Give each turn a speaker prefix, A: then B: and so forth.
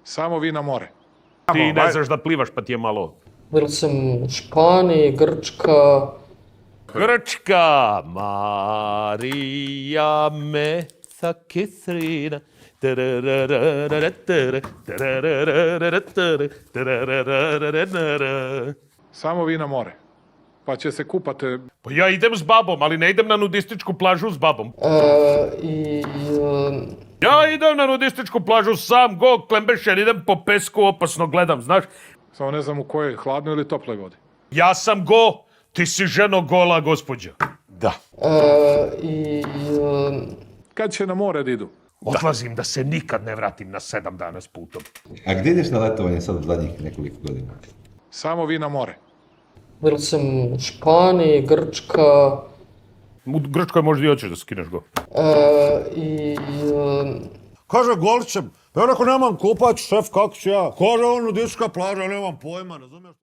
A: Samo vi na more.
B: Ti ne znaš da plivaš pa ti je malo...
C: Bil sam u Španiji, Grčka.
B: Grčka, Marija Meca Kisrina.
A: Samo vi na more. Pa će se kupate...
B: Pa ja idem s babom, ali ne idem na nudističku plažu s babom. Ja idem na nudističku plažu sam, go, klembešen, idem po pesku, opasno gledam, znaš.
A: Samo ne znam u kojoj, hladnoj ili toploj vodi.
B: Ja sam go, ti si ženo gola gospođa.
D: Da.
A: Kad će na more da idu?
B: Odlazim da se nikad ne vratim na 7 dana s putom.
D: A gdje ideš na letovanje sad od zadnjih nekoliko godina?
A: Samo vi na more.
C: Bil sam u Španiji, Grčka.
B: U Grčkoj možda i hoćeš da skineš go.
E: Kaže Golčem, ja rekao nemam kupač, šef, kako ću ja? Kaže on nudistička plaža, nemam pojma, razumiješ?